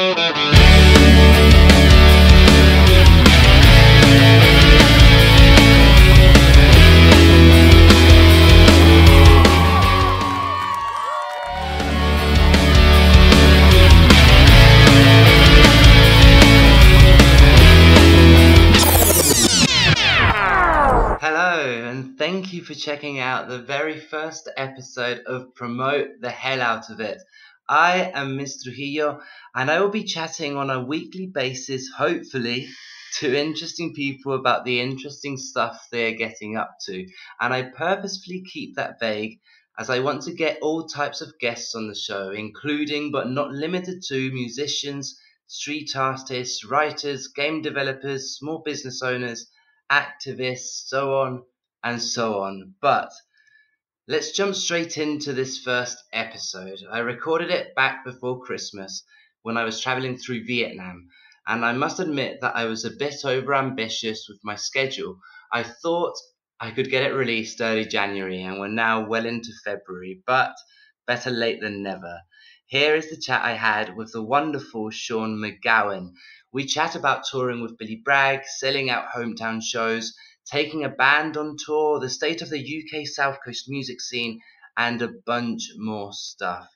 Thank you for checking out the very first episode of Promote the Hell Out of It. I am Ms. Trujillo, and I will be chatting on a weekly basis, hopefully, to interesting people about the interesting stuff they're getting up to. And I purposefully keep that vague, as I want to get all types of guests on the show, including but not limited to musicians, street artists, writers, game developers, small business owners, activists, so on and so on. But let's jump straight into this first episode. I recorded it back before Christmas when I was traveling through Vietnam, and I must admit that I was a bit overambitious with my schedule. I thought I could get it released early January, and we're now well into February, but better late than never. Here is the chat I had with the wonderful Seán McGowan. We chat about touring with Billy Bragg, selling out hometown shows, taking a band on tour, the state of the UK South Coast music scene, and a bunch more stuff.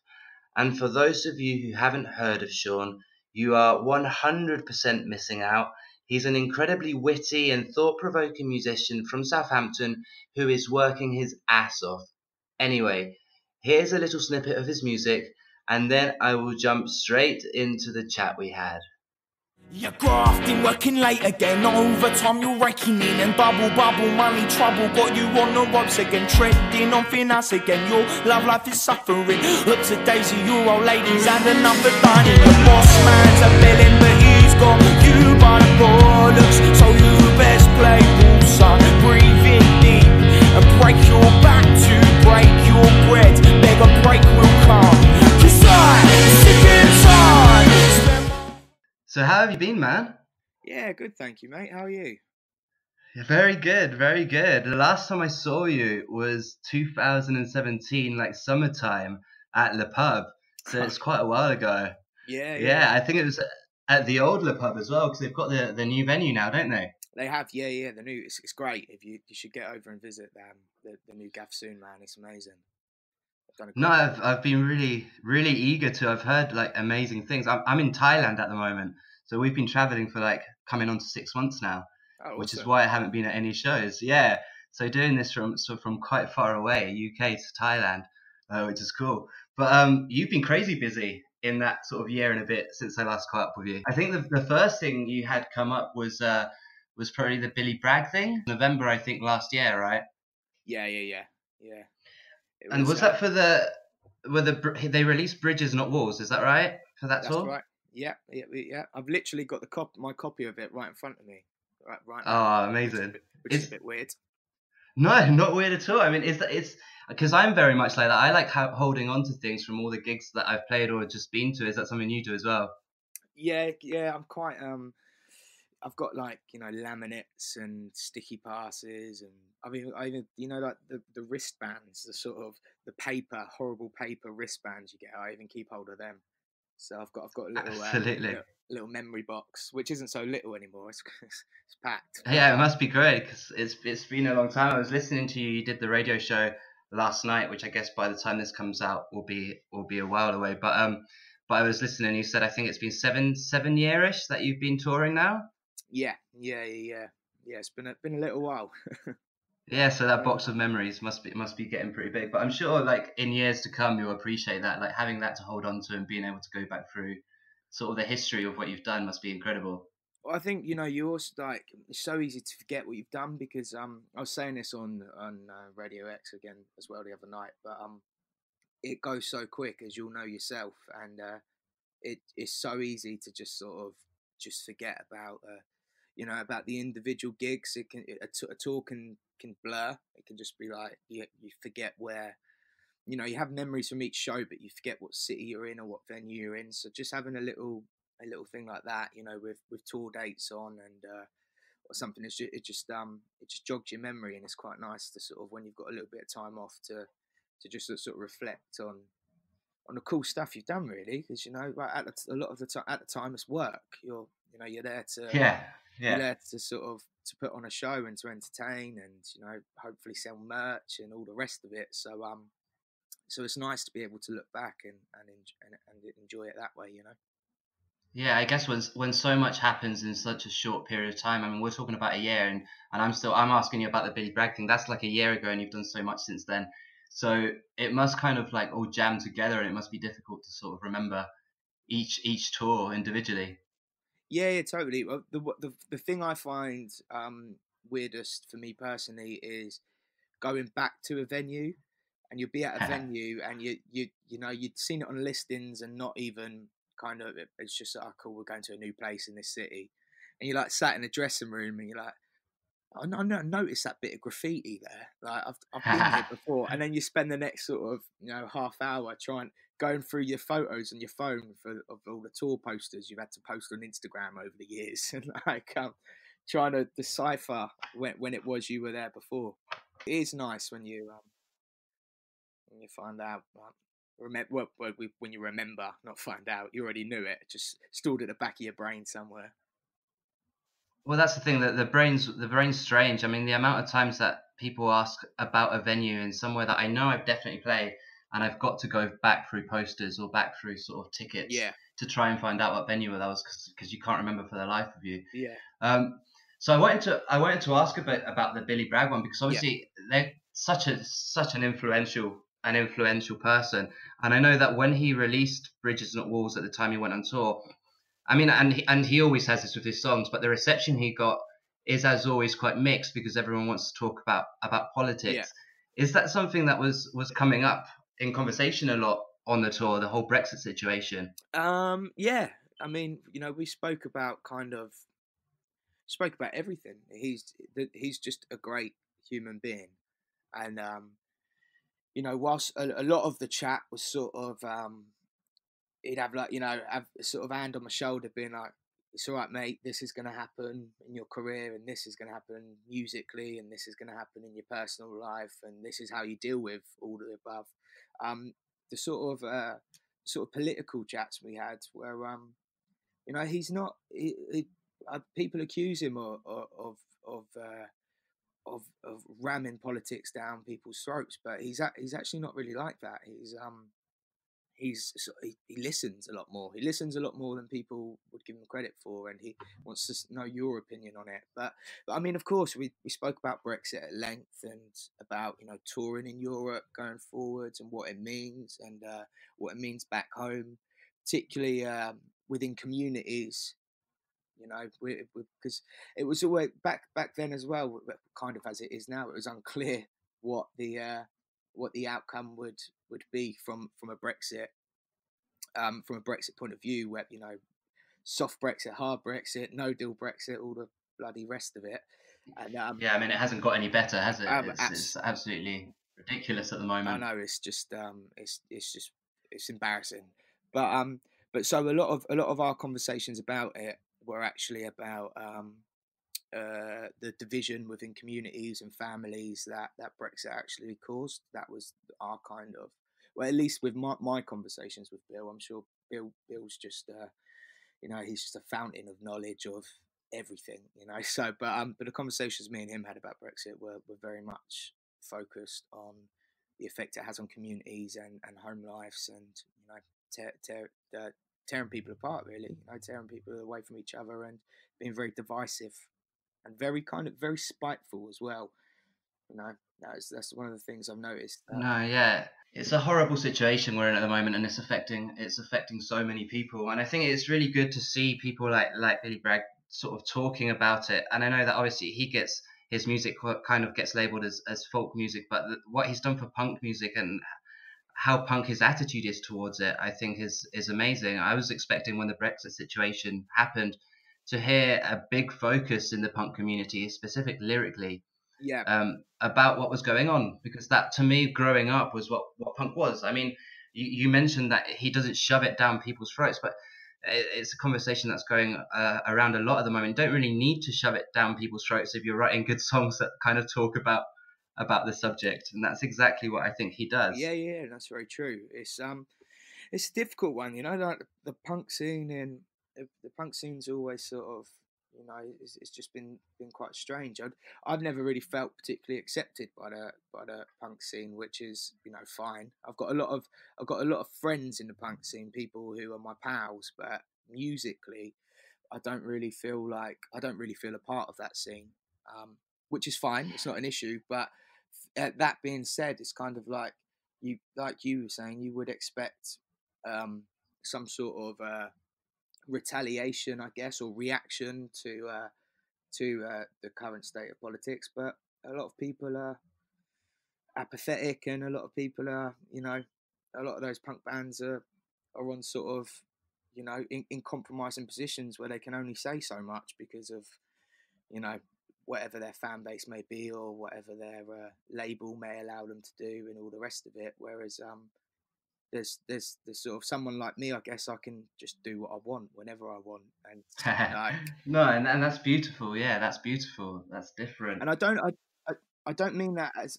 And for those of you who haven't heard of Seán, you are 100% missing out. He's an incredibly witty and thought-provoking musician from Southampton who is working his ass off. Anyway, here's a little snippet of his music, and then I will jump straight into the chat we had. You're grafting, working late again, overtime you're raking in, and bubble, money trouble, got you on the ropes again, treading on thin ice again, your love life is suffering, up to Daisy, your old ladies and another dining, the boss man's a villain, but he's got you by the bollocks, so you best play ball, son, breathe in deep, and break your back to break your bread, beg a break will come, 'cause I'm sick and tired. So how have you been, man? Yeah, good, thank you, mate. How are you? Yeah, very good, very good. The last time I saw you was 2017, like summertime at Le Pub. So it's quite a while ago. Yeah. I think it was at the old Le Pub as well, because they've got the new venue now, don't they? They have, yeah. The new, it's great. If you should get over and visit the new gaff soon, man. It's amazing. No, I've been really eager to. I've heard like amazing things. I'm in Thailand at the moment, so we've been traveling for like coming on to 6 months now, which is why I haven't been at any shows. Yeah, so doing this from quite far away, UK to Thailand, which is cool. But you've been crazy busy in that sort of year and a bit since I last caught up with you. I think the first thing you had come up was probably the Billy Bragg thing, November I think last year, right? Yeah. And was that for they released Bridges Not Walls? Is that right? For that tour? That's right. Yeah. I've literally got my copy of it right in front of me. Right. Oh, amazing! Which is a bit weird. No, not weird at all. I mean, it's because I'm very much like that. I like holding on to things from all the gigs that I've played or just been to. Is that something you do as well? Yeah. I'm quite I've got like, laminates and sticky passes, and I even like the wristbands, the sort of the horrible paper wristbands you get. I even keep hold of them. So I've got a little little memory box, which isn't so little anymore. It's packed. Yeah, it must be great because it's been a long time. I was listening to you. You did the radio show last night, which I guess by the time this comes out will be a while away. But I was listening. You said I think it's been seven yearish that you've been touring now. Yeah. It's been a little while. Yeah, so that box of memories must be getting pretty big. But I'm sure, like in years to come, you'll appreciate that. Like having that to hold on to and being able to go back through sort of the history of what you've done must be incredible. Well, I think you also like it's so easy to forget what you've done because I was saying this on Radio X again as well the other night, but it goes so quick as you'll know yourself, and it's so easy to just sort of just forget about about the individual gigs. A tour can blur. It can just be like you forget where, you have memories from each show, but you forget what city you're in or what venue you're in. So just having a little thing like that, with tour dates on and or something, it just jogs your memory, and it's quite nice to sort of when you've got a little bit of time off to just sort of reflect on on the cool stuff you've done, really, because like a lot of the time at the time it's work. You're there to Yeah, you're yeah. there to sort of to put on a show and to entertain and hopefully sell merch and all the rest of it. So it's nice to be able to look back and enjoy it that way. Yeah, I guess when so much happens in such a short period of time. I mean, we're talking about a year, and I'm asking you about the Billy Bragg thing. That's like a year ago, and you've done so much since then. So it must kind of like all jam together, and it must be difficult to sort of remember each tour individually. Yeah, totally. Well, the thing I find weirdest for me personally is going back to a venue, and you'll be at a venue and you'd seen it on listings and not even kind of it's just, oh cool, we're going to a new place in this city, and you're like sat in a dressing room and you're like, I noticed that bit of graffiti there. Like I've been here before, and then you spend the next sort of half hour going through your photos on your phone of all the tour posters you've had to post on Instagram over the years, and like trying to decipher when it was you were there before. It is nice when you find out. When you remember, not find out. You already knew it, just stored at the back of your brain somewhere. Well, that's the thing, that the brain's strange. I mean, the amount of times that people ask about a venue in somewhere that I know I've definitely played, and I've got to go back through posters or back through sort of tickets Yeah, to try and find out what venue that was, because you can't remember for the life of you. yeah, Um, so I wanted to ask a bit about the Billy Bragg one, because yeah, obviously they're such an influential person, and I know that when he released Bridges Not Walls at the time he went on tour, I mean, and he always has this with his songs, but the reception he got is, as always, quite mixed, because everyone wants to talk about yeah. politics. Is that something that was coming up in conversation a lot on the tour, the whole Brexit situation? Yeah. I mean, we spoke about everything. He's just a great human being, and whilst a lot of the chat was sort of he'd have like have sort of hand on my shoulder, being like, "It's all right, mate. This is going to happen in your career, and this is going to happen musically, and this is going to happen in your personal life, and this is how you deal with all the above." Um, the sort of political chats we had, where he's not. People accuse him of of ramming politics down people's throats, but he's actually not really like that. He listens a lot more. He listens a lot more than people would give him credit for, and he wants to know your opinion on it. But I mean, of course, we spoke about Brexit at length and about touring in Europe going forwards and what it means, and what it means back home, particularly within communities. Because it was always back then as well, kind of as it is now. It was unclear what the outcome would be from a Brexit point of view, where soft Brexit, hard Brexit, no deal Brexit, all the bloody rest of it, and Yeah, I mean, it hasn't got any better, has it? um, It's absolutely ridiculous at the I moment. know it's just it's embarrassing, but so a lot of our conversations about it were actually about the division within communities and families that Brexit actually caused. That was our kind of, well, at least with my conversations with Bill. I'm sure Bill's just he's just a fountain of knowledge of everything. So but the conversations me and him had about Brexit were very much focused on the effect it has on communities and home lives, and tearing people apart, really, tearing people away from each other, and being very divisive and very spiteful as well. You know, that's one of the things I've noticed. No, yeah, it's a horrible situation we're in at the moment, and it's affecting so many people. And I think it's really good to see people like Billy Bragg sort of talking about it. And I know that obviously his music kind of gets labeled as folk music, but what he's done for punk music and how punk his attitude is towards it, I think is amazing. I was expecting, when the Brexit situation happened, to hear a big focus in the punk community, specific lyrically, Yeah, about what was going on, because that, to me, growing up, was what punk was. I mean, you mentioned that he doesn't shove it down people's throats, but it's a conversation that's going around a lot at the moment. You don't really need to shove it down people's throats if you're writing good songs that kind of talk about the subject, and that's exactly what I think he does. yeah, that's very true. it's a difficult one, you know. Like the punk scene in the punk scene's always sort of, you know, it's just been quite strange. I've never really felt particularly accepted by the punk scene, which is, you know, fine. I've got a lot of friends in the punk scene, people who are my pals, but musically, I don't really feel a part of that scene, which is fine. It's not an issue, but that being said, it's kind of like you were saying, you would expect um, some sort of retaliation, I guess, or reaction to the current state of politics. But a lot of people are apathetic, and a lot of people are, you know, a lot of those punk bands are on sort of, you know, in compromising positions where they can only say so much because of, you know, whatever their fan base may be or whatever their label may allow them to do and all the rest of it. Whereas there's sort of someone like me, I guess I can just do what I want whenever I want, and like, No, and that's beautiful. Yeah, that's beautiful. That's different. and I don't mean that as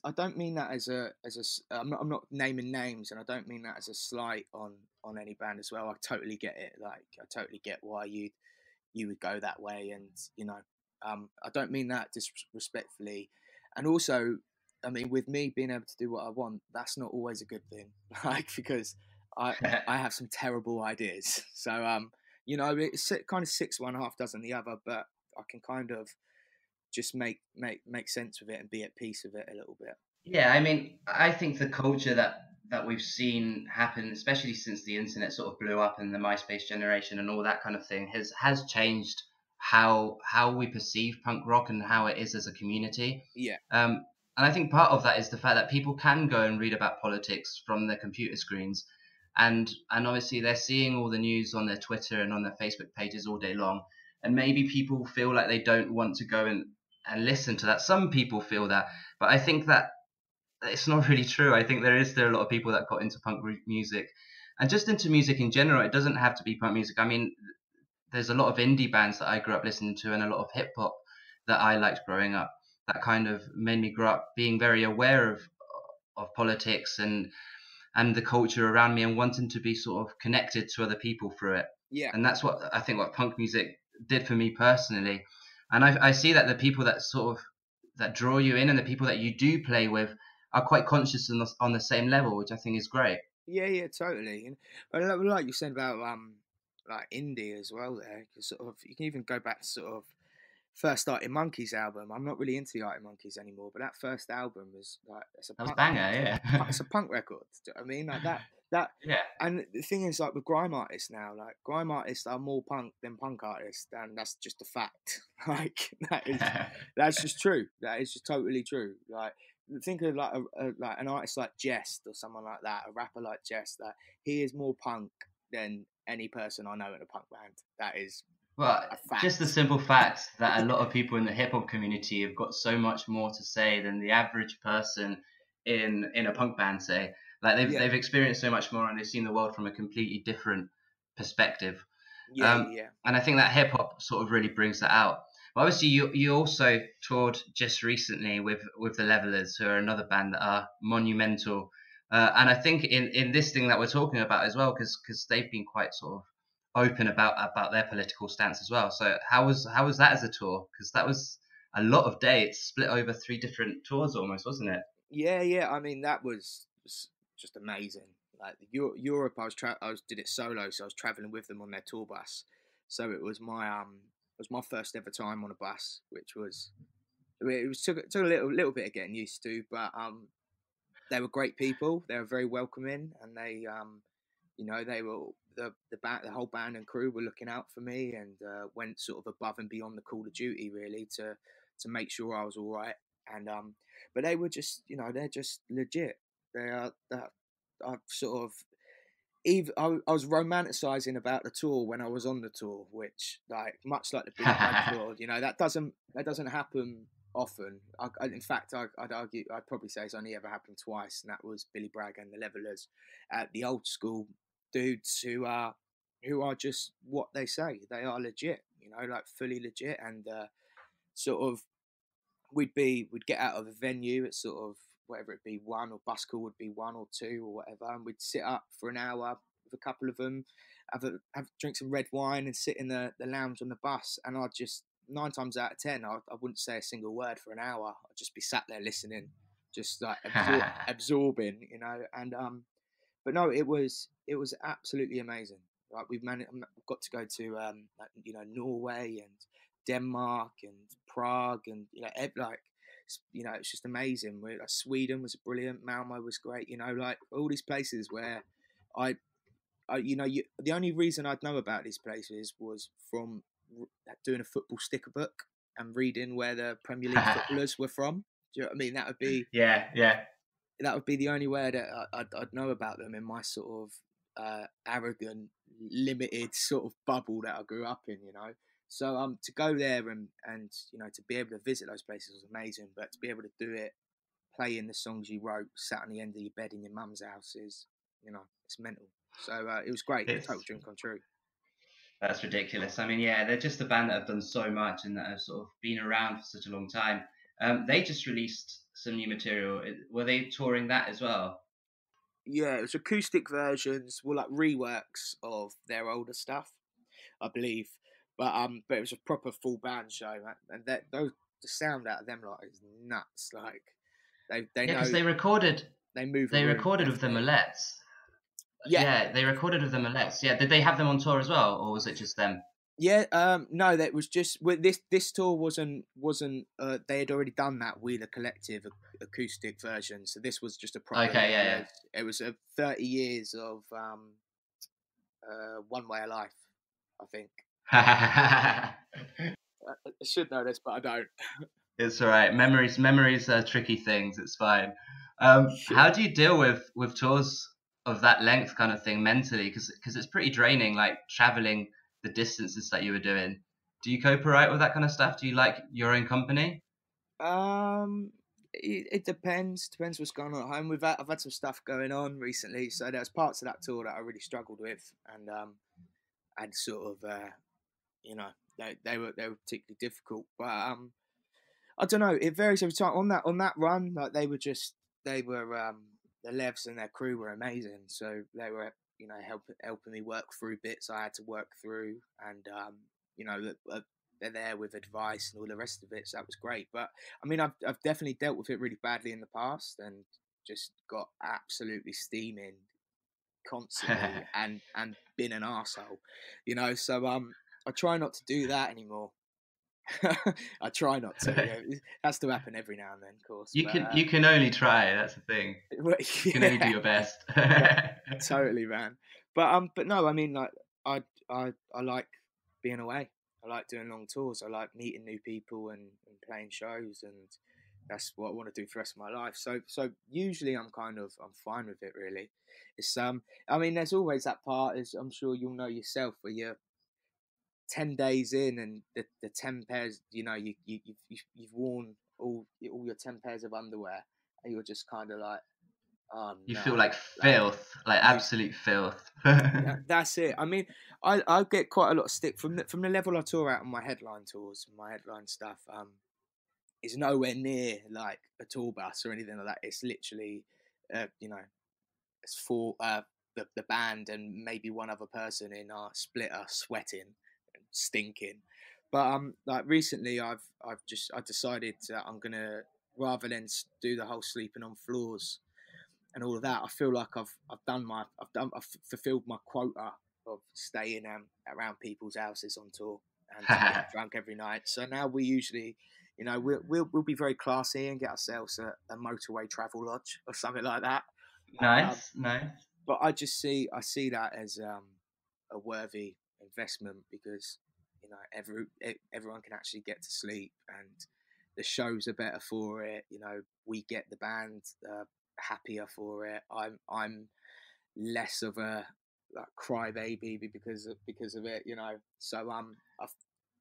I'm not naming names, and I don't mean that as a slight on any band as well. I totally get it. Like, I totally get why you would go that way, and you know, I don't mean that disrespectfully. And also, I mean, with me being able to do what I want, that's not always a good thing, like, because I have some terrible ideas. So you know, it's kind of six one half dozen the other, but I can kind of just make sense with it and be at peace with it a little bit. Yeah, I mean, I think the culture that we've seen happen, especially since the internet sort of blew up and the MySpace generation and all that kind of thing, has changed how we perceive punk rock and how it is as a community. Yeah, And I think part of that is the fact that people can go and read about politics from their computer screens, and obviously they're seeing all the news on their Twitter and on their Facebook pages all day long, and maybe people feel like they don't want to go and listen to that. Some people feel that, but I think that it's not really true. I think there is still a lot of people that got into punk music and just into music in general. It doesn't have to be punk music. I mean, there's a lot of indie bands that I grew up listening to and a lot of hip hop that I liked growing up that kind of made me grow up being very aware of politics and the culture around me and wanting to be sort of connected to other people through it. yeah, And that's what I think what punk music did for me personally. And I see that the people that sort of that draw you in and the people that you do play with are quite conscious on the same level, which I think is great. yeah, totally. And but like you said about like indie as well, there, 'cause sort of you can even go back to sort of first Arctic Monkeys album. I'm not really into the Arctic Monkeys anymore, but that first album was like, That was banger, it's yeah. a punk record. Do you know what I mean? Like that. Yeah. And the thing is, like with grime artists now, like grime artists are more punk than punk artists, and that's just a fact. Like that's just true. That is just totally true. Like, think of like like an artist like Jest or someone like that, a rapper like Jest. That he is more punk than any person I know in a punk band. That is Well, a just the fact. simple fact that a lot of people in the hip hop community have got so much more to say than the average person in a punk band say. Like Yeah, they've experienced so much more and they've seen the world from a completely different perspective. yeah, yeah, And I think that hip hop sort of really brings that out. But obviously, you also toured just recently with the Levelers, who are another band that are monumental. And I think in this thing that we're talking about as well, because they've been quite sort of open about their political stance as well. So how was that as a tour? Because that was a lot of dates split over three different tours almost, wasn't it? yeah. I mean, that was just amazing. Like Europe, I did it solo, so I was traveling with them on their tour bus. So it was my first ever time on a bus, which was it was took a little bit of getting used to, but they were great people. They were very welcoming, and they you know, they were the whole band and crew were looking out for me, and went sort of above and beyond the call of duty really to make sure I was all right. And but they were just, you know, they're just legit. They are that I've sort of even I was romanticizing about the tour when I was on the tour, which, like, much like the Billy Bragg tour, you know, that doesn't happen often. In fact, I'd argue, I'd probably say it's only ever happened twice, and that was Billy Bragg and the Levelers, the old school dudes who are just what they say. They are legit, you know, like fully legit, and sort of we'd get out of a venue at sort of whatever it be one, or bus call would be one or two or whatever, and we'd sit up for an hour, with a couple of them, have drink some red wine, and sit in the lounge on the bus. And I'd just 9 times out of 10, I wouldn't say a single word for an hour. I'd just be sat there listening, just like absorbing, you know. And but no, it was absolutely amazing. Like we've got to go to you know, Norway and Denmark and Prague, and you know, like, you know, it's just amazing. Like, Sweden was brilliant, Malmo was great, you know, like all these places where you know, the only reason I'd know about these places was from doing a football sticker book and reading where the Premier League footballers were from. Do you know what I mean? Yeah. That would be the only way that I'd know about them in my sort of arrogant, limited sort of bubble that I grew up in, you know. So to go there and you know, to be able to visit those places was amazing, but to be able to do it, playing the songs you wrote, sat on the end of your bed in your mum's house is, you know, it's mental. So it was great, a total It's dream come true. That's ridiculous. I mean, yeah, they're just a band that have done so much and that have sort of been around for such a long time. They just released some new material. Were they touring that as well? Yeah, it was acoustic versions, well, like reworks of their older stuff, I believe. But it was a proper full band show, man. And the sound out of them lot is nuts. Like they Yeah, because know they move a they room recorded with the definitely. Millettes. Yeah, Yeah, they recorded with the Millettes. Yeah, did they have them on tour as well, or was it just them? yeah. No, that was just this tour wasn't. They had already done that We the Collective acoustic version, so this was just a proper. Okay, yeah, It was a 30 years of One Way of Life, I think. yeah. I should know this, but I don't. It's all right. Memories are tricky things. It's fine. Yeah. How do you deal with tours of that length, kind of thing, mentally? Because it's pretty draining, like traveling the distances that you were doing. Do you cope all right with that kind of stuff? Do you like your own company? It depends. Depends what's going on at home. I've had some stuff going on recently, so there's parts of that tour that I really struggled with, and and sort of you know, they were particularly difficult. But I don't know. It varies every time. On that run, like they were the Levs and their crew were amazing. So they were, you know, helping me work through bits I had to work through, and you know, they're there with advice and all the rest of it. So that was great. But I mean, I've definitely dealt with it really badly in the past, and just got absolutely steaming constantly, and been an arsehole, you know. So I try not to do that anymore. I try not to. Yeah, it has to happen every now and then, of course. You But can only try. That's the thing. You can only do yeah, your best. totally, man. But no, I mean, like, I like being away. I like doing long tours. I like meeting new people and playing shows, and that's what I want to do for the rest of my life. So usually I'm fine with it, really. It's I mean, there's always that part, as I'm sure you'll know yourself, where you're 10 days in, and the 10 pairs, you know, you've worn all your 10 pairs of underwear, and you're just kind of like, oh You no, feel like like filth, like you. absolute filth. That's it. I mean, I get quite a lot of stick from the level I tour out on my headline tours, my headline stuff. Is nowhere near like a tour bus or anything like that. It's literally, you know, it's for the band and maybe one other person in our splitter sweating and stinking. But like recently, I decided I'm gonna, rather than do the whole sleeping on floors and all of that, I feel like I've fulfilled my quota of staying around people's houses on tour and getting drunk every night. So now we usually, you know, we'll be very classy and get ourselves a motorway travel lodge or something like that. Um, Nice, nice. but I see that as a worthy investment, because you know, everyone can actually get to sleep, and the shows are better for it. You know, we get the band happier for it. I'm less of a like crybaby because of it. You know, so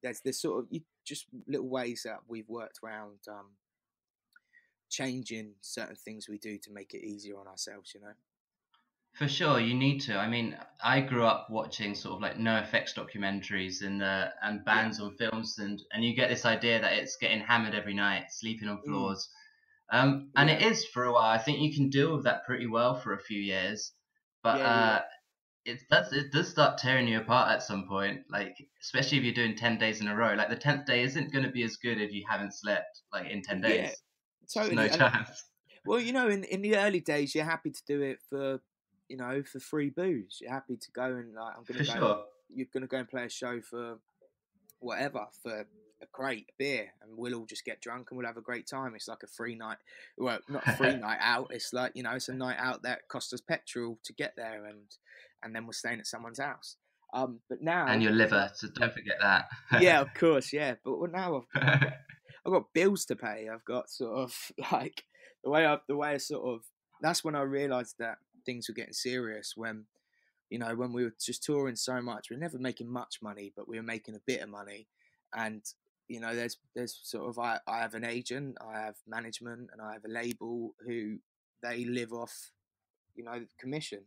there's this sort of just little ways that we've worked around changing certain things we do to make it easier on ourselves. You know. For sure, you need to. I mean, I grew up watching sort of like no effects documentaries and Yeah. bans on films, and you get this idea that it's getting hammered every night, sleeping on Mm, floors. And it yeah. is for a while. I think you can deal with that pretty well for a few years, but Yeah. it does start tearing you apart at some point. Like especially if you're doing 10 days in a row. Like the 10th day isn't going to be as good if you haven't slept like in 10 days. Yeah, It's just no totally. And chance. well, in the early days, you're happy to do it for, for free booze. You're happy to go and like, For sure. you're gonna go and play a show for whatever, for a crate of beer, and we'll all just get drunk and we'll have a great time. It's like a free night. Well, not a free night out. It's like, it's a night out that cost us petrol to get there, and then we're staying at someone's house. But And now your it's like, liver, so don't forget that. yeah, of course, yeah. But now I've got bills to pay. I've got sort of like the way I sort of, that's when I realised that things were getting serious, when we were just touring so much. We were never making much money, but we were making a bit of money. And there's sort of, I have an agent, I have management, and I have a label who they live off, commission.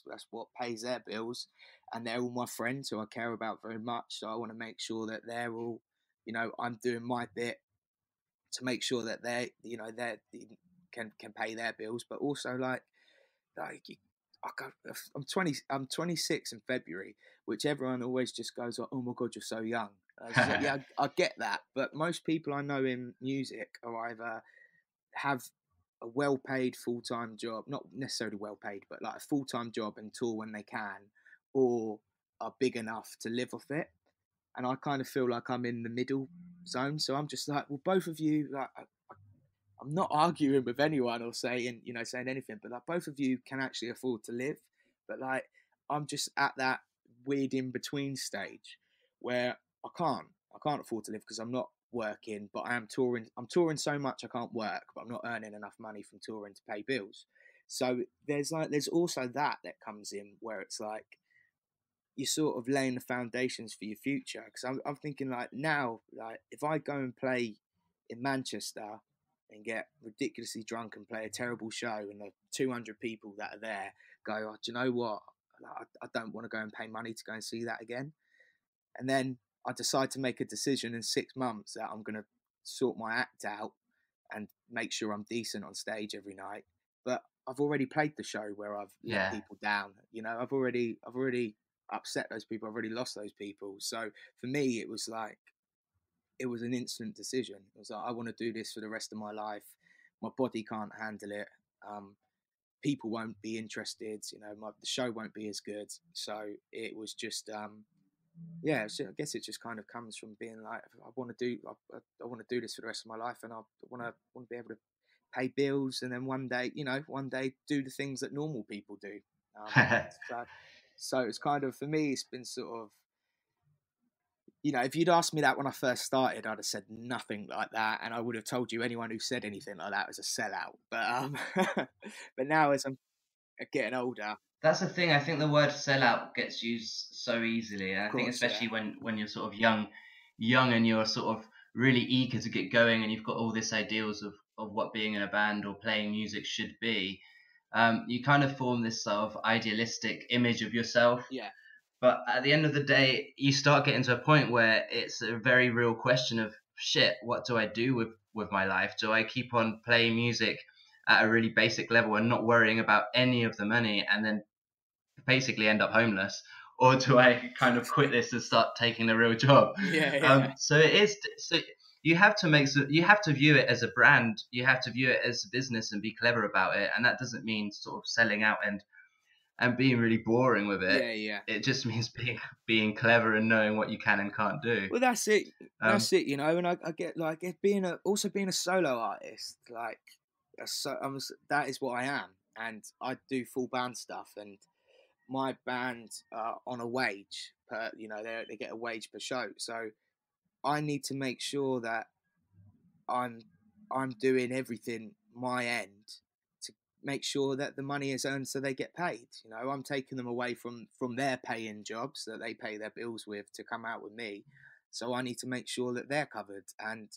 That's what pays their bills, and they're all my friends who I care about very much. So I want to make sure that they're all, I'm doing my bit to make sure that they can pay their bills, but also like I'm 26 in February, which everyone always just goes like, oh my god, you're so young. I was just like, yeah, I get that, but most people I know in music are either have a well-paid full-time job, not necessarily well-paid, but like a full-time job and tour when they can, or are big enough to live off it. And I kind of feel like I'm in the middle zone. So I'm just like, well, both of you, like, I'm not arguing with anyone or saying anything, but like both of you can actually afford to live. But like, I'm just at that weird in between stage where I can't afford to live because I'm not working, but I am touring. I'm touring so much I can't work, but I'm not earning enough money from touring to pay bills. So there's also that comes in where it's like, you're sort of laying the foundations for your future. Because I'm thinking like now, like if I go and play in Manchester and get ridiculously drunk and play a terrible show, and the 200 people that are there go, oh, do you know what? I don't want to go and pay money to go and see that again. And then I decide to make a decision in 6 months that I'm going to sort my act out and make sure I'm decent on stage every night. But I've already played the show where I've let Yeah. people down. I've already upset those people. I've already lost those people. So for me, it was an instant decision. It was like, I want to do this for the rest of my life. My body can't handle it. People won't be interested. The show won't be as good. So it was just, yeah. So I guess it just kind of comes from being like, I want to do this for the rest of my life, and I want to be able to pay bills, and then one day do the things that normal people do. So, so it's kind of, for me, it's been sort of, if you'd asked me that when I first started, I'd have said nothing like that, and I would have told you anyone who said anything like that was a sellout. But but now as I'm getting older, That's the thing. I think the word sellout gets used so easily, and of I think course, yeah, especially when you're sort of young and you're sort of really eager to get going, and you've got all these ideals of what being in a band or playing music should be. You kind of form this sort of idealistic image of yourself. yeah, But at the end of the day, you start getting to a point where it's a very real question of shit. What do I do with my life? Do I keep on playing music at a really basic level and not worrying about any of the money, and then basically end up homeless, or do I kind of quit this and start taking a real job? yeah, yeah, So it is. So you have to you have to view it as a brand. You have to view it as a business and be clever about it. And that doesn't mean sort of selling out and being really boring with it. yeah, yeah. It just means being clever and knowing what you can and can't do. Well, that's it. Um, That's it. And I get like it being a solo artist. Like, that is what I am, and I do full band stuff, and my band are on a wage per. They get a wage per show, so I need to make sure that I'm I'm doing everything my end to make sure that the money is earned so they get paid. I'm taking them away from their paying jobs that they pay their bills with to come out with me. So I need to make sure that they're covered, and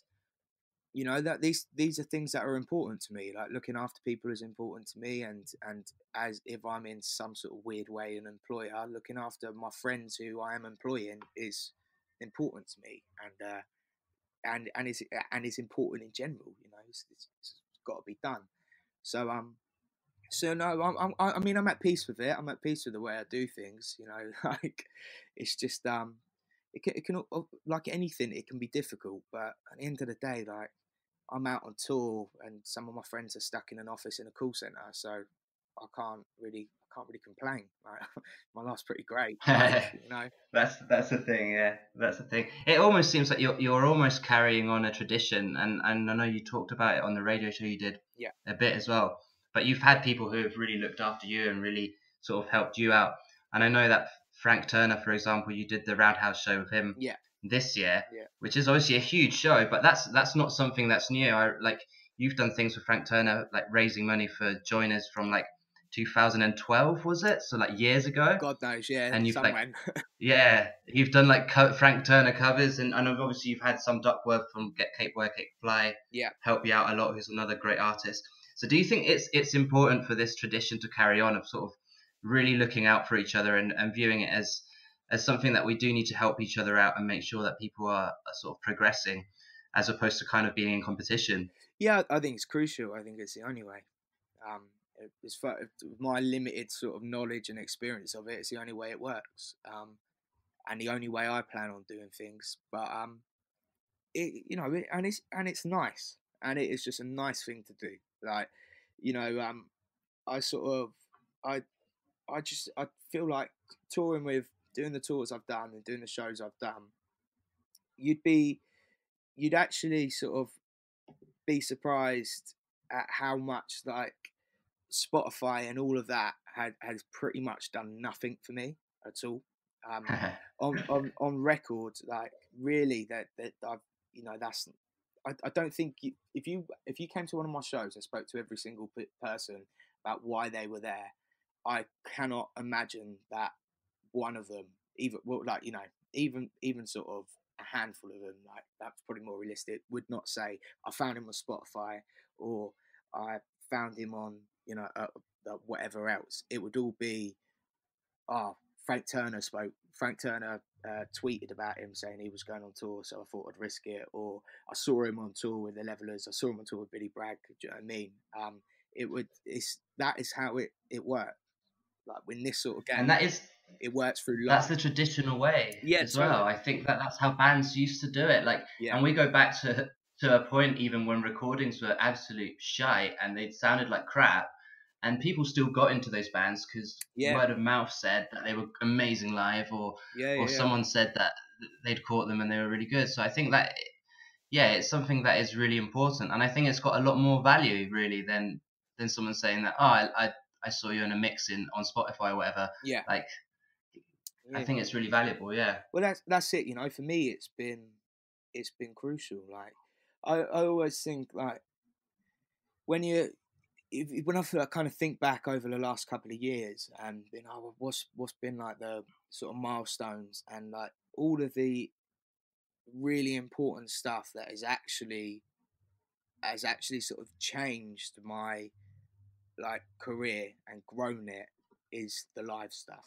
that these are things that are important to me. Like, looking after people is important to me, and as if I'm in some sort of weird way an employer, looking after my friends who I am employing is important to me, and it's important in general. It's got to be done. So So no, I mean, I'm at peace with it. I'm at peace with the way I do things. You know, like it's just it can like anything, it can be difficult. But at the end of the day, like I'm out on tour, and some of my friends are stuck in an office in a call center, so I can't really complain. Like my life's pretty great. Like you know, That's the thing, yeah. That's the thing. It almost seems like you're almost carrying on a tradition, and I know you talked about it on the radio show you did yeah, a bit as well. But you've had people who have really looked after you and really sort of helped you out. And I know that Frank Turner, for example, you did the Roundhouse show with him yeah, this year, yeah. which is obviously a huge show. But that's not something that's new. Like you've done things with Frank Turner, like raising money for joiners from like 2012, was it? So like years ago, God knows, yeah, and you've like somewhere. yeah, you've done like Frank Turner covers, and obviously you've had some Duckworth from Get Cape Work Cape Fly Yeah. help you out a lot, who's another great artist. So do you think it's important for this tradition to carry on of sort of really looking out for each other and viewing it as something that we do need to help each other out and make sure that people are sort of progressing as opposed to kind of being in competition? Yeah, I think it's crucial. I think it's the only way. Um, as far my limited sort of knowledge and experience of it, it's the only way it works. And the only way I plan on doing things. But you know, and it's nice, and it is just a nice thing to do. Like, you know, I sort of, I, I feel like touring with doing the tours I've done and doing the shows I've done. You'd be, you'd actually sort of be surprised at how much like Spotify and all of that has pretty much done nothing for me at all. Um, on record, like really that I've, you know, that's I don't think if you came to one of my shows and spoke to every single person about why they were there, I cannot imagine that one of them, even well, like you know, even sort of a handful of them, like that's probably more realistic, would not say I found him on Spotify or I found him on, you know, whatever else. It would all be, oh, Frank Turner spoke. Frank Turner tweeted about him saying he was going on tour, so I thought I'd risk it. Or I saw him on tour with the Levelers. I saw him on tour with Billy Bragg. Do you know what I mean? It would. It's that is how it works. Like in this sort of And game, that is it works through that's live. the traditional way Yeah, as well. totally. I think that's how bands used to do it. Like, Yeah, and we go back to a point even when recordings were absolute shite and they sounded like crap, and people still got into those bands because yeah, word of mouth said that they were amazing live, yeah, or yeah, yeah. someone said that they'd caught them and they were really good. So I think that yeah, it's something that is really important, and I think it's got a lot more value really than someone saying that, oh, I saw you in a mix in on Spotify or whatever. Yeah, Like, I yeah. think it's really valuable. Yeah. Well, that's it. You know, for me, it's been crucial. Like, I always think like when you when I feel like kind of think back over the last couple of years and you know what's been like the sort of milestones and like all of the really important stuff that has actually sort of changed my like career and grown it is the live stuff.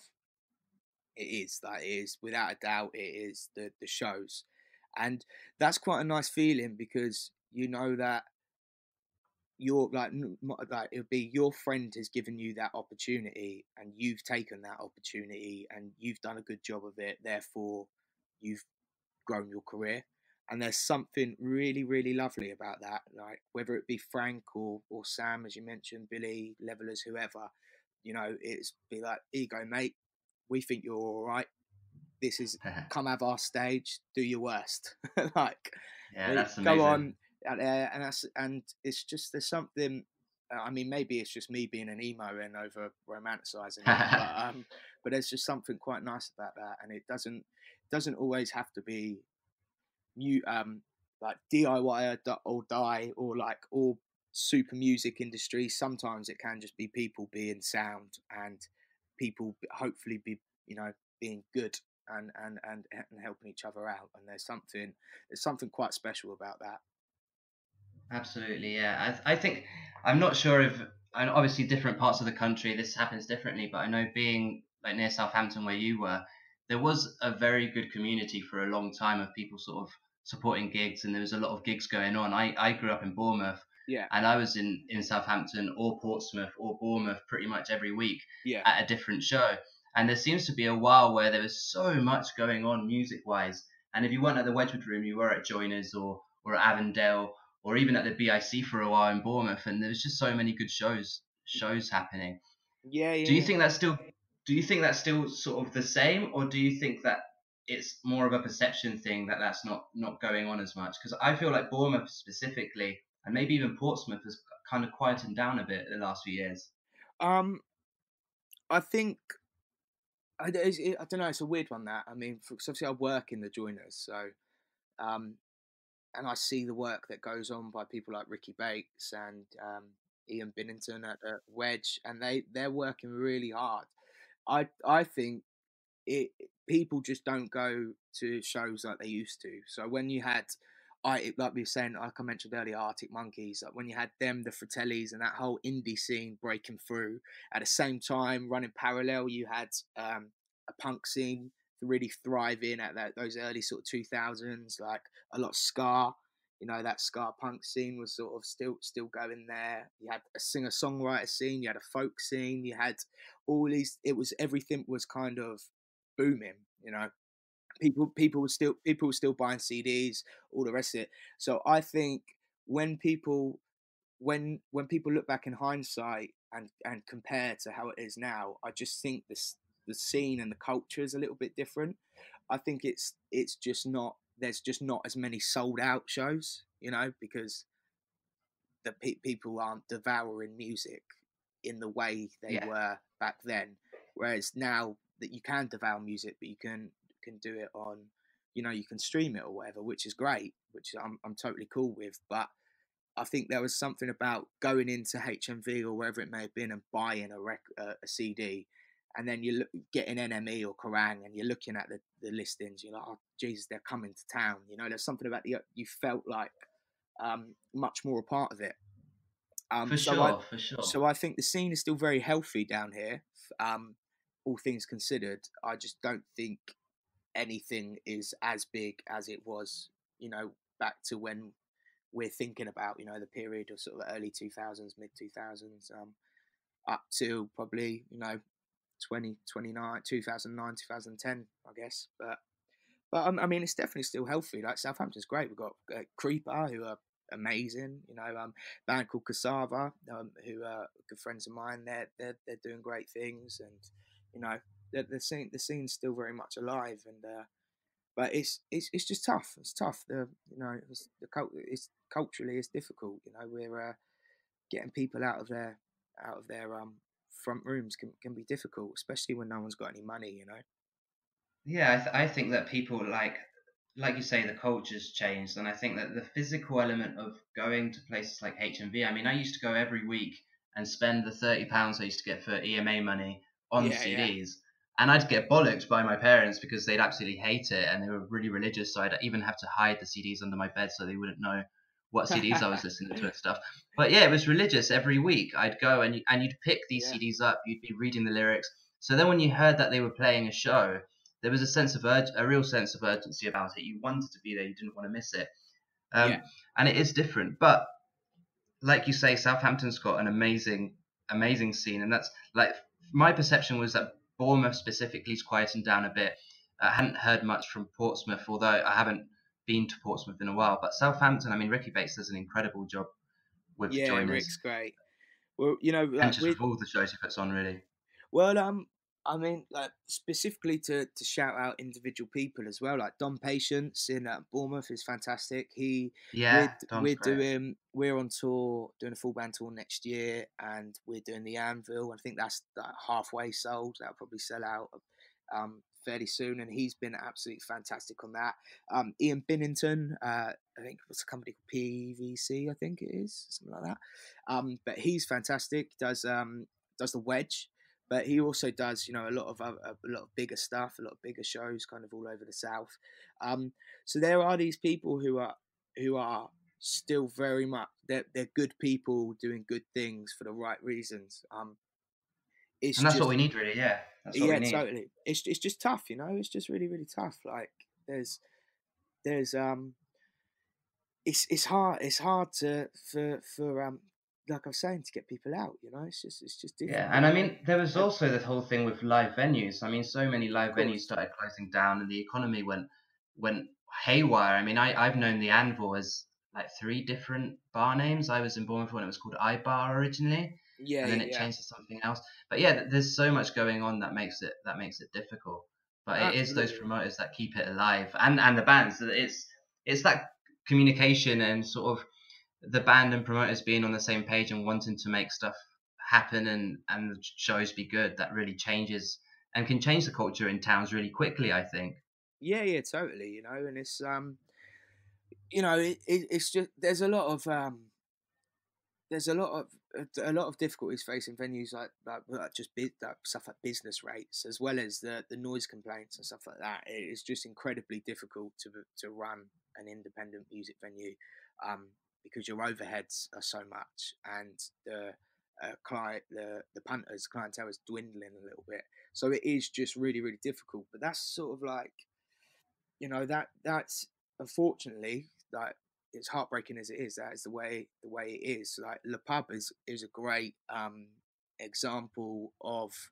It is that it is without a doubt it is the shows, and that's quite a nice feeling because you know that you're like it would be your friend has given you that opportunity and you've taken that opportunity and you've done a good job of it, therefore you've grown your career. And there's something really really lovely about that, like whether it be Frank or Sam, as you mentioned, Billy, Levelers, whoever, you know, it's be like, here you go mate, we think you're all right, this is, come have our stage, do your worst. Like Yeah, that's go amazing. on out there, and that's, and it's just there's something. I mean, maybe it's just me being an emo and over romanticizing it, but there's just something quite nice about that, and it doesn't always have to be new, like DIY or die or like all super music industry. Sometimes it can just be people being sound and people hopefully be, you know, being good and helping each other out. And there's something quite special about that. Absolutely, yeah. I think I'm not sure if, and obviously different parts of the country this happens differently, but I know being like near Southampton where you were, there was a very good community for a long time of people sort of supporting gigs, and there was a lot of gigs going on. I grew up in Bournemouth, Yeah, and I was in Southampton or Portsmouth or Bournemouth pretty much every week yeah, at a different show. And there seems to be a while where there was so much going on music wise. And if you weren't at the Wedgwood Room, you were at Joiners or at Avondale or even at the BIC for a while in Bournemouth. And there was just so many good shows happening. yeah, Do you yeah. think that's still do you think that's still sort of the same, or do you think that it's more of a perception thing that that's not going on as much? Because I feel like Bournemouth specifically, and maybe even Portsmouth, has kind of quietened down a bit in the last few years. Um, I think I don't know. It's a weird one that I mean, because obviously I work in the joiners, so um, and I see the work that goes on by people like Ricky Bates and Ian Binnington at Wedge, and they're working really hard. I think it people just don't go to shows like they used to. So when you had, like we were saying, like I mentioned earlier, Arctic Monkeys, like when you had them, the Fratellis, and that whole indie scene breaking through at the same time, running parallel, you had a punk scene really thriving at those early sort of 2000s, like a lot of ska. You know, that ska punk scene was sort of still going there. You had a singer songwriter scene, you had a folk scene, you had all these. It was everything was kind of booming. You know, people were still buying CDs, all the rest of it. So I think when people when people look back in hindsight and compare to how it is now, I just think the scene and the culture is a little bit different. I think it's just not there's just not as many sold out shows, you know, because the people aren't devouring music in the way they Yeah, were back then. Whereas now that you can devour music, but you can do it on, you know, you can stream it or whatever, which is great, which I'm totally cool with. But I think there was something about going into HMV or wherever it may have been and buying a CD, and then you look getting NME or Kerrang, and you're looking at the listings. You're like, oh Jesus, they're coming to town. You know, there's something about you felt like much more a part of it. Um, for so I sure, for sure. so I think the scene is still very healthy down here. All things considered, I just don't think anything is as big as it was. You know, back to when we're thinking about, you know, the period of sort of early 2000s, mid 2000s, up to probably, you know, 2029, 2009, 2010, I guess. But I mean, it's definitely still healthy. Like Southampton's great. We've got Creeper, who are amazing. You know, band called Cassava, who are good friends of mine. They're doing great things, and you know, the scene's still very much alive. And but it's just tough. It's tough. You know, it's culturally it's difficult. You know, we're getting people out of their front rooms can be difficult, especially when no one's got any money. You know. Yeah, I think that people like you say, the culture's changed, and I think that the physical element of going to places like HMV. I mean, I used to go every week and spend the £30 I used to get for EMA money on Yeah, yeah, CDs, and I'd get bollocked by my parents because they'd absolutely hate it, and they were really religious. So I'd even have to hide the CDs under my bed so they wouldn't know what CDs I was listening to and stuff. But yeah, it was religious. Every week I'd go and you'd pick these yeah, CDs up, you'd be reading the lyrics. So then when you heard that they were playing a show, there was a sense of a real sense of urgency about it. You wanted to be there. You didn't want to miss it. yeah, Um, and it is different. But like you say, Southampton's got an amazing scene, and that's like my perception was that Bournemouth specifically is quieting down a bit. I hadn't heard much from Portsmouth, although I haven't been to Portsmouth in a while. But Southampton, I mean, Ricky Bates does an incredible job with yeah. Joiners Rick's great. Well, you know, and like just with with all the shows he puts on, really. well, I mean, like specifically to shout out individual people as well. Like Don Patience in Bournemouth is fantastic. Yeah, Dom's We're great. we're on tour doing a full band tour next year, and we're doing the Anvil. I think that's like halfway sold. That'll probably sell out fairly soon, and he's been absolutely fantastic on that. Ian Binnington, I think it's a company called PVC, I think it is something like that. But he's fantastic. Does the Wedge, but he also does, you know, a lot of bigger stuff, a lot of bigger shows, kind of all over the south. So there are these people who are still very much they're good people doing good things for the right reasons. It's And that's what just we need, really. Yeah, that's what we yeah, need. totally. It's just tough, you know. It's just really really tough. Like there's it's hard. It's hard to for like I was saying, to get people out. You know, it's just Yeah, difficult. and I mean, there was And also the whole thing with live venues. I mean, so many of live venues course, started closing down, and the economy went haywire. I mean, I've known the Anvil as like three different bar names. I was in Bournemouth when it was called iBar originally, yeah, and then yeah, it yeah. changed to something else. But yeah, there's so much going on that makes it difficult. But it is those Absolutely. promoters that keep it alive, and the bands. It's that communication and sort of the band and promoters being on the same page and wanting to make stuff happen and the shows be good that really changes and can change the culture in towns really quickly, I think. Yeah, yeah, totally. You know, and it's it's just there's a lot of difficulties facing venues like just like stuff like business rates, as well as the noise complaints and stuff like that. It is just incredibly difficult to run an independent music venue, um, because your overheads are so much, and the punters clientele is dwindling a little bit. So it is just really really difficult. But that's sort of like, that's unfortunately, like, it's heartbreaking as it is, that is the way it is. Like Le Pub is a great example of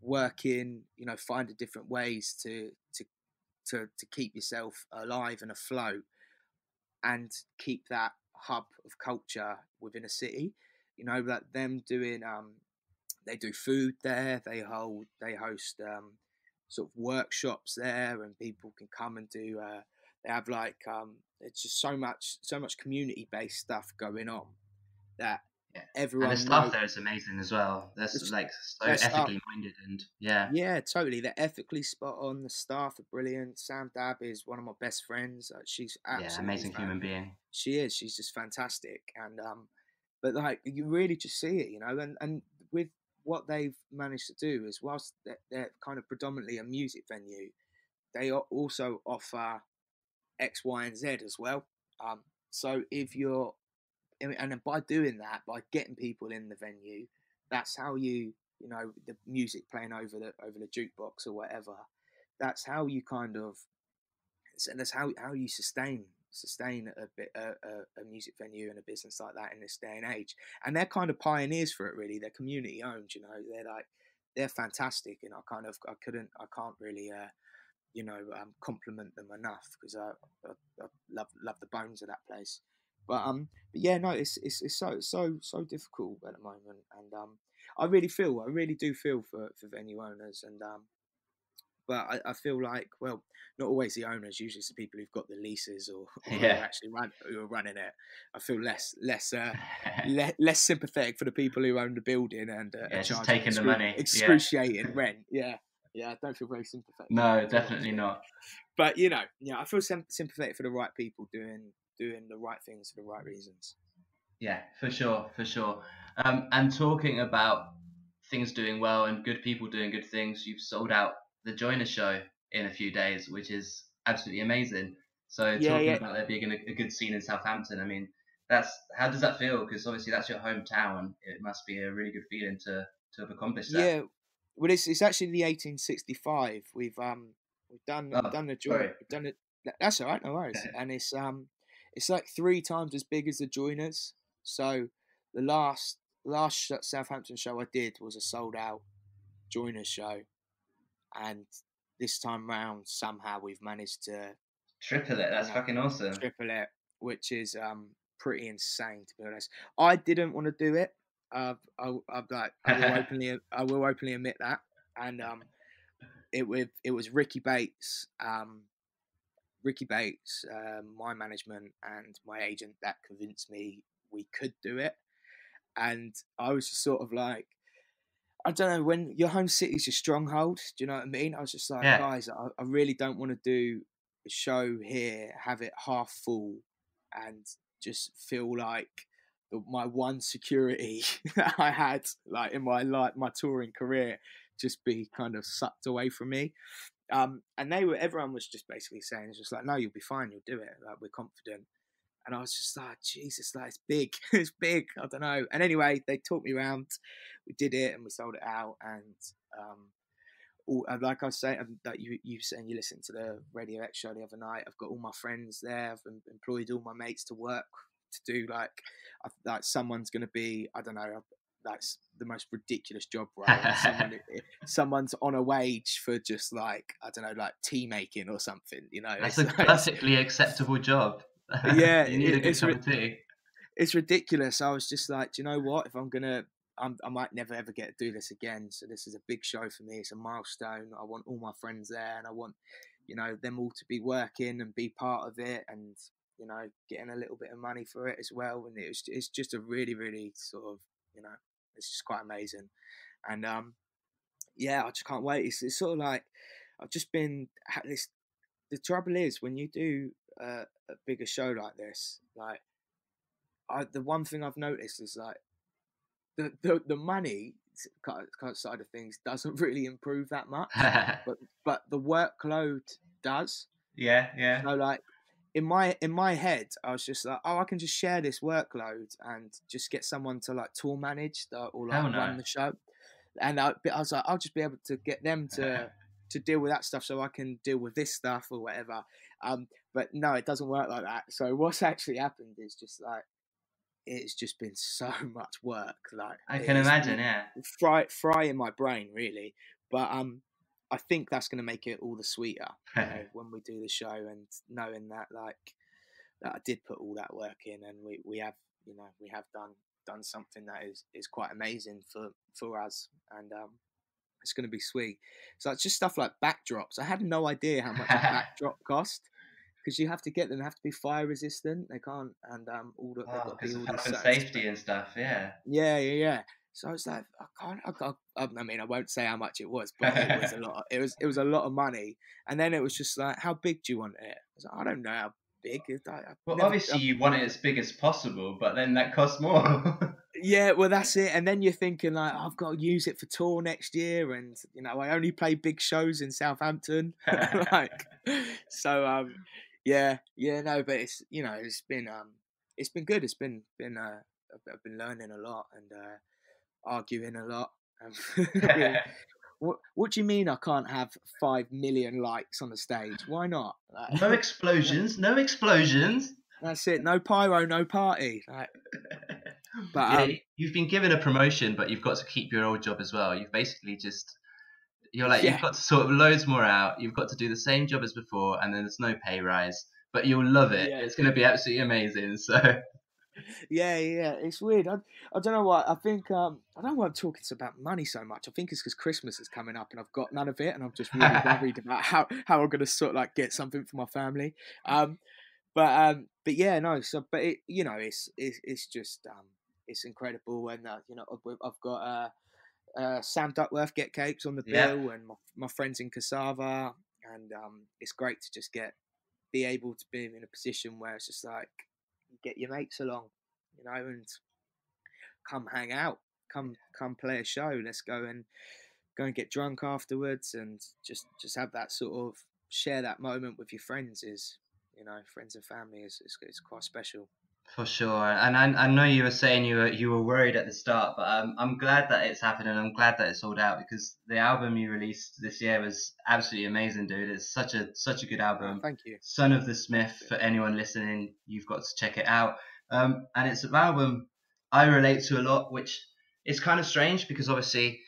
working, finding different ways to keep yourself alive and afloat, and keep that hub of culture within a city. Like them doing, they do food there. They host sort of workshops there, and people can come and do. They have like, it's just so much community based stuff going on that Yeah, and the everyone staff know. there is amazing as well. That's The, like so their staff, ethically minded, and yeah, yeah, totally. They're ethically spot on. The staff are brilliant. Sam Dab is one of my best friends. She's yeah, absolutely amazing human being. She is. She's just fantastic, and but like you really just see it, and with what they've managed to do is, whilst they're kind of predominantly a music venue, they also offer X, Y, and Z as well. So if you're, and then by doing that, by getting people in the venue, that's how the music playing over the jukebox or whatever. That's how you kind of, and that's how you sustain a bit a music venue and a business like that in this day and age. And they're kind of pioneers for it, really. They're community owned. They're fantastic, and I can't really compliment them enough, because I love the bones of that place. But yeah, no, it's so difficult at the moment, and I really do feel for venue owners, and but I feel like, well, not always the owners. Usually it's the people who've got the leases, or who are Yeah, actually who are running it. I feel less sympathetic for the people who own the building and are yeah, just charging taking the money. Yeah, excruciating rent. Yeah, yeah, I don't feel very sympathetic for no, that, to be honest definitely with you. not. But yeah, I feel sympathetic for the right people doing the right things for the right reasons. Yeah, for sure, for sure. And talking about things doing well and good people doing good things, you've sold out the Joiner show in a few days, which is absolutely amazing. So Yeah, talking yeah, about there being a good scene in Southampton, I mean, that's how does that feel? Because obviously that's your hometown. It must be a really good feeling to have accomplished that. yeah. Well, it's actually the 1865. We've Oh, done the joint. sorry. We've done it. That's all right, no worries. And it's like 3 times as big as the Joiners. So the last Southampton show I did was a sold out Joiners show, and this time round somehow we've managed to, Triple it. you That's know, fucking awesome. triple it, which is pretty insane, to be honest. I didn't want to do it. I will openly admit that, and it was Ricky Bates, my management and my agent, that convinced me we could do it, and I was just sort of like, I don't know, when your home city's your stronghold. Do you know what I mean? I was just like, Yeah, guys, I really don't want to do a show here, have it half full, and just feel like my one security that I had, like, in my touring career, just be kind of sucked away from me. And everyone was just basically saying, it's just like, no, you'll be fine, you'll do it. Like, we're confident. And I was just like, Jesus, like, it's big. It's big. I don't know. And anyway, they talked me around. We did it and we sold it out. And like I was saying, that you saying you listened to the Radio X show the other night. I've got all my friends there. I've employed all my mates to work to do like someone's going to be, I don't know, that's the most ridiculous job role. Someone's on a wage for just like, I don't know, like tea making or something. You know, That's it's a like, perfectly acceptable job. yeah, You need a good cup of tea. it's ridiculous. I was just like, do you know what? If I might never ever get to do this again. So this is a big show for me. It's a milestone. I want all my friends there, and I want, them all to be working and be part of it, and getting a little bit of money for it as well. And it's just a really, really sort of, it's just quite amazing. And yeah, I just can't wait. It's sort of like I've just been this. The trouble is when you do a bigger show like this, like the one thing I've noticed is like the money kind of side of things doesn't really improve that much, but the workload does. Yeah. So like in my head, I was just like, oh, I can just share this workload and just get someone to like tour manage or like Hell no. run the show, and I was like, I'll just be able to get them to deal with that stuff, so I can deal with this stuff or whatever. But no, it doesn't work like that. So what's actually happened is just like, it's just been so much work. Like I can imagine, yeah. Frying my brain really. But I think that's going to make it all the sweeter, when we do the show, and knowing that like that I did put all that work in, and we have done something that is quite amazing for us, and it's going to be sweet. So it's just stuff like backdrops. I had no idea how much a backdrop cost, because you have to get them. They have to be fire resistant. They can't, and they've got to be because all of these health and certain safety and stuff, yeah. Yeah. So I was like, I mean, I won't say how much it was, but it was a lot. It was a lot of money. And then it was just like, how big do you want it? I was like, I don't know how big. Well, obviously you want it as big as possible, but then that costs more. Yeah, well, that's it. And then you're thinking like, I've got to use it for tour next year, and I only play big shows in Southampton, like, so yeah, no, but it's been good. It's been I've been learning a lot and arguing a lot. What do you mean I can't have 5 million likes on the stage? Why not? Like, No explosions. that's it. No pyro, no party. Like, but yeah, you've been given a promotion, but you've got to keep your old job as well. You've basically you've got to sort of loads more out. You've got to do the same job as before, and then there's no pay rise, but you'll love it. Yeah. It's going to be absolutely amazing. So Yeah, it's weird. I don't know why. I think I don't know why I'm talking about money so much. I think it's because Christmas is coming up and I've got none of it, and I'm just really worried about how I'm going to sort of like get something for my family. But yeah, no. So, but it's just it's incredible, and I've got Sam Duckworth Get Cakes on the bill, and my friends in Cassava, and it's great to just be able to be in a position where it's just like, get your mates along, and come hang out, come play a show. Let's go and get drunk afterwards, and just have that sort of share that moment with your friends. Is friends and family is quite special. for sure. And I know you were saying you were worried at the start, but I'm glad that it's happened, and I'm glad that it's sold out, because the album you released this year was absolutely amazing, dude. It's such a good album. Thank you. Son of the Smith. For anyone listening, you've got to check it out. And it's an album I relate to a lot, which is kind of strange because obviously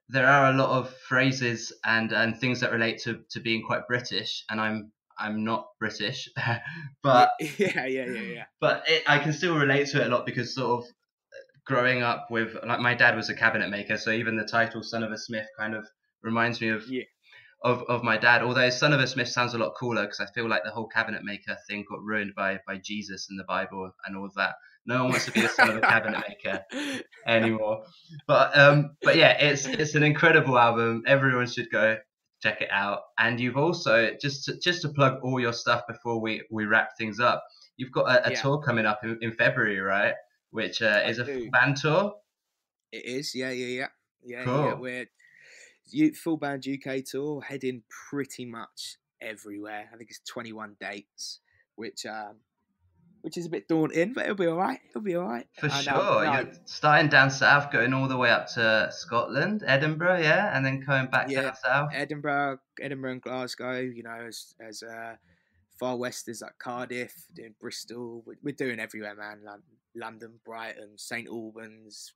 there are a lot of phrases and things that relate to being quite British, and I'm not British, but yeah. But I can still relate to it a lot, because sort of growing up with, like, my dad was a cabinet maker, so even the title "Son of a Smith" kind of reminds me of my dad. Although "Son of a Smith" sounds a lot cooler, because I feel like the whole cabinet maker thing got ruined by Jesus and the Bible and all of that. No one wants to be the son of a cabinet maker anymore. But yeah, it's an incredible album. Everyone should go check it out. And you've also, just to plug all your stuff before we wrap things up, you've got a tour coming up in February, right? Which is a full band tour. It is, yeah. Cool. We're full band UK tour, heading pretty much everywhere. I think it's 21 dates, which which is a bit daunting, but it'll be all right. It'll be all right. For And, sure. no, You're starting down south, going all the way up to Scotland, Edinburgh, yeah, and then coming back yeah, down south. Edinburgh and Glasgow. You know, as far west as like Cardiff, doing Bristol. We're doing everywhere, man. London, Brighton, St Albans,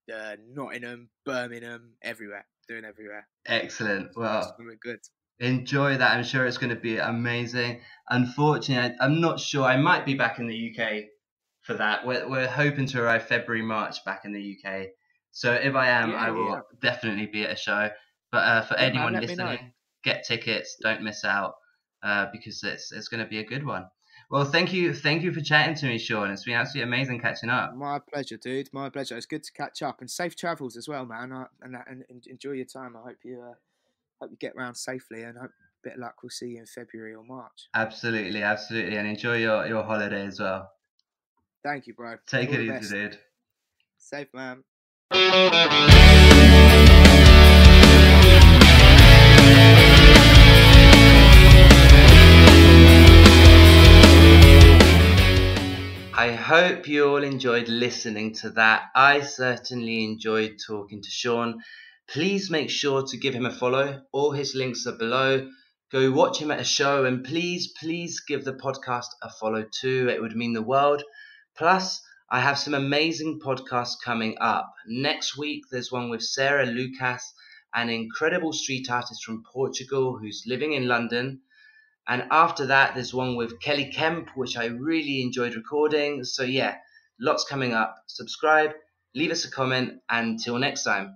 Nottingham, Birmingham, everywhere. Doing everywhere. Excellent. It's Well, gonna be good. enjoy that. I'm sure it's going to be amazing. Unfortunately, I'm not sure. I might be back in the UK for that. We're hoping to arrive February, March back in the UK. So if I am, Yeah, I yeah. will definitely be at a show. But for Yeah, man, anyone let me know. listening, get tickets. Don't miss out because it's going to be a good one. Well, thank you for chatting to me, Sean. It's been absolutely amazing catching up. My pleasure, dude. My pleasure. It's good to catch up and safe travels as well, man. And enjoy your time. I hope you get round safely, and hope a bit of luck. We'll see you in February or March. Absolutely, absolutely, and enjoy your holiday as well. Thank you, bro. Take All it the easy, best. dude. Safe, man. I hope you all enjoyed listening to that. I certainly enjoyed talking to Sean. Please make sure to give him a follow. All his links are below. Go watch him at a show, and please give the podcast a follow too. It would mean the world. Plus, I have some amazing podcasts coming up. Next week, there's one with Sarah Lucas, an incredible street artist from Portugal who's living in London. And after that, there's one with Kelly Kemp, which I really enjoyed recording. So yeah, lots coming up. Subscribe, leave us a comment, and till next time.